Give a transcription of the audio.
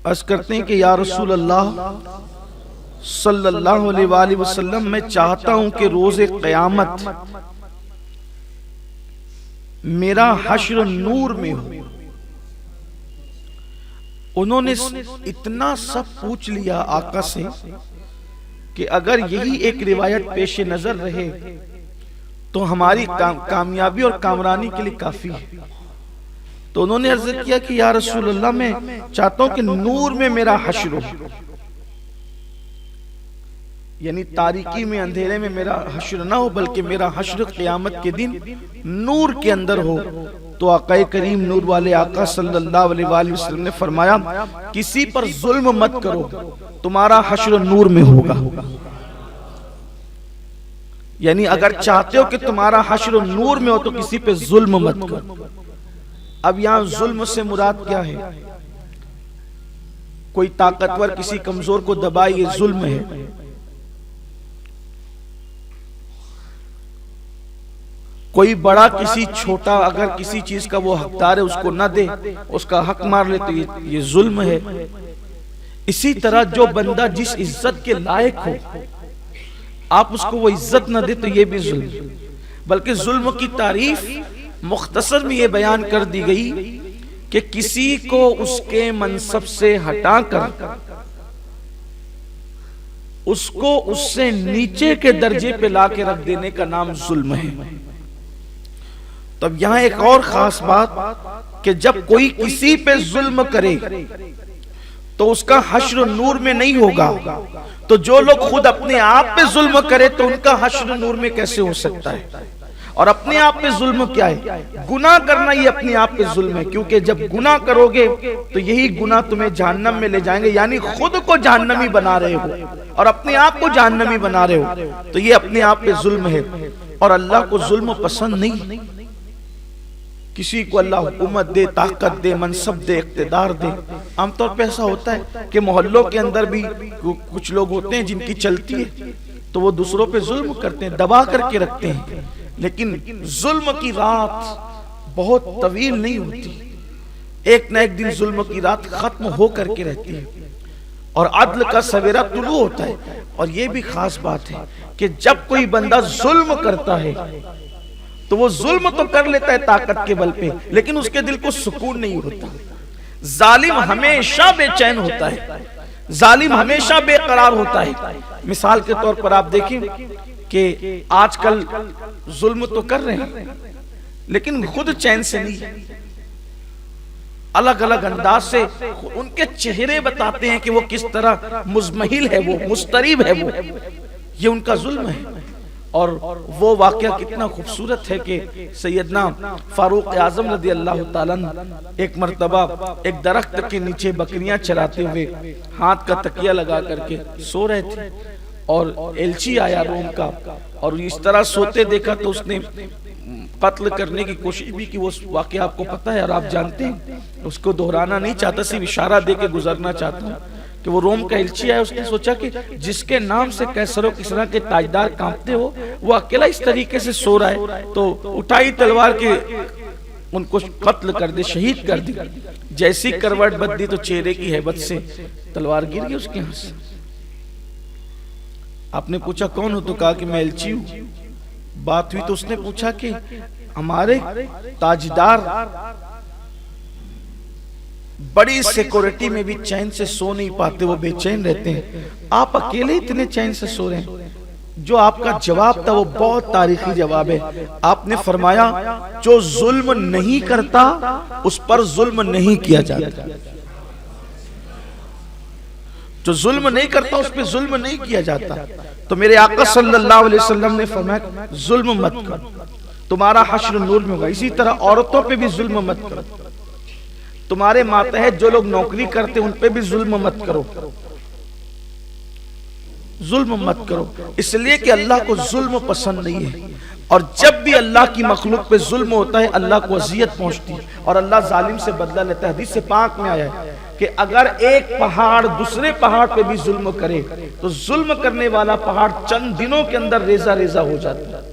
عرض کرتے ہیں کہ یا رسول اللہ صلی اللہ علیہ وآلہ وسلم، میں چاہتا ہوں کہ روز قیامت میرا حشر نور میں ہو۔ انہوں نے اتنا سب پوچھ لیا آقا سے کہ اگر یہی ایک روایت پیش نظر رہے تو ہماری کامیابی اور کامرانی کے لیے کافی ہے۔ تو انہوں نے عرض کیا کہ یا رسول اللہ، میں چاہتا ہوں کہ نور میں میرا حشر ہو، یعنی تاریکی میں، اندھیرے میں میرا حشر نہ ہو، بلکہ میرا حشر قیامت کے دن نور کے اندر ہو۔ تو آقا کریم، نور والے آقا صلی اللہ علیہ وآلہ وسلم نے فرمایا، کسی پر ظلم مت کرو، تمہارا حشر نور میں ہوگا۔ یعنی اگر چاہتے ہو کہ تمہارا حشر نور میں ہو تو کسی پہ ظلم مت کرو۔ اب یہاں ظلم سے مراد کیا ہے؟ کوئی طاقتور کسی کمزور کو دبائے، یہ ظلم ہے۔ کوئی بڑا کسی چھوٹا اگر کسی چیز کا وہ حقدار ہے اس کو نہ دے، اس کا حق مار لے تو یہ ظلم ہے۔ اسی طرح جو بندہ جس عزت کے لائق ہو، آپ اس کو وہ عزت نہ دے تو یہ بھی ظلم۔ بلکہ ظلم کی تعریف مختصر میں یہ بیان کر دی گئی کہ کسی کو اس کے منصب سے ہٹا کر اس کو اس سے نیچے کے درجے پہ لا کے رکھ دینے کا نام ظلم ہے۔ تب یہاں ایک اور خاص بات کہ جب کوئی کسی پہ ظلم کرے تو اس کا حشر نور میں نہیں ہوگا، تو جو لوگ خود اپنے آپ پہ ظلم کرے تو ان کا حشر نور میں کیسے ہو سکتا ہے؟ اور اپنے آپ پہ ظلم کیا ہے؟ گناہ کرنا یہ اپنے آپ پہ ظلم ہے، کیونکہ جب گناہ کرو گے تو یہی گناہ تمہیں جہنم میں لے جائیں گے، یعنی خود کو جہنمی بنا رہے ہو اور اپنے آپ کو جہنمی بنا رہے ہو، تو یہ اپنے آپ پہ ظلم ہے۔ اور اللہ کو ظلم پسند نہیں۔ کسی کو اللہ حکومت دے، طاقت دے، منصب دے، اقتدار دے۔ عام طور پہ ایسا ہوتا ہے کہ محلوں کے اندر بھی کچھ لوگ ہوتے ہیں جن کی چلتی ہے تو وہ دوسروں پہ ظلم کرتے ہیں، دبا کر کے رکھتے ہیں، لیکن ظلم کی رات بہت طویل نہیں ہوتی، ایک نہ ایک دن ظلم کی رات ختم ہو کر کے رہتی ہے اور عدل کا سویرا طلوع ہوتا ہے۔ اور یہ بھی خاص بات ہے کہ جب کوئی بندہ ظلم کرتا ہے تو وہ ظلم تو کر لیتا ہے طاقت کے بل پہ، لیکن اس کے دل کو سکون نہیں ہوتا۔ ظالم ہمیشہ بے چین ہوتا ہے، ظالم ہمیشہ بے قرار ہوتا ہے۔ مثال کے طور پر آپ دیکھیں کہ آج کل ظلم تو کر رہے ہیں لیکن خود چین سے نہیں، الگ الگ انداز سے ان کے چہرے بتاتے ہیں کہ وہ کس طرح مزمحل ہے، وہ مستریب ہے، وہ یہ ان کا ظلم ہے۔ اور وہ واقعہ کتنا خوبصورت ہے کہ سیدنا فاروق اعظم رضی اللہ تعالیٰ ایک مرتبہ ایک درخت کے نیچے بکریاں چراتے ہوئے ہاتھ کا تکیہ لگا کر کے سو رہے تھے، اور ایلچی آیا روم کا اور اس طرح سوتے دیکھا تو اس نے قتل کرنے کی کوشش بھی کی۔ وہ واقعہ آپ کو پتہ ہے اور آپ جانتے ہیں، اس کو دہرانا نہیں چاہتا، صرف اشارہ دے کے گزرنا چاہتا ہوں کہ وہ روم کا ایلچی آیا، اس نے سوچا کہ جس کے نام سے کیسر و کسریٰ کے تاجدار کانپتے ہو وہ اکیلا اس طریقے سے سو رہا ہے، تو اٹھائی تلوار کے ان کو قتل کر دے، شہید کر دے۔ جیسی کروٹ بدلی تو چہرے کی ہیبت سے تلوار گر گئی اس کے ہاتھ سے۔ آپ نے پوچھا کون ہو؟ تو کہا کہ میں ایلچی ہوں۔ بات ہوئی تو اس نے پوچھا کہ ہمارے تاجدار بڑی سیکورٹی میں بھی چین سے سو نہیں پاتے، وہ بے چین رہتے ہیں، آپ اکیلے اتنے چین سے سو رہے ہیں؟ جو آپ کا جواب تھا وہ بہت تاریخی جواب ہے۔ آپ نے فرمایا جو ظلم نہیں کرتا اس پر ظلم نہیں کیا جاتا، جو ظلم نہیں کرتا اس پہ ظلم نہیں کیا جاتا۔ تو میرے آقا صلی اللہ علیہ وسلم نے فرمایا ظلم مت کرو، تمہارا حشر نور میں ہوگا۔ اسی طرح عورتوں پہ بھی ظلم مت کرو، تمہارے ماتحت جو لوگ نوکری کرتے ان پہ بھی ظلم مت کرو، ظلم مت کرو، اس لیے کہ اللہ کو ظلم پسند نہیں ہے۔ اور جب بھی اللہ کی مخلوق پہ ظلم ہوتا ہے اللہ کو اذیت پہنچتی ہے اور اللہ ظالم سے بدلہ لیتا ہے۔ حدیث پاک میں آیا ہے کہ اگر ایک پہاڑ دوسرے پہاڑ پہ بھی ظلم کرے تو ظلم کرنے والا پہاڑ چند دنوں کے اندر ریزہ ریزہ ہو جاتا ہے۔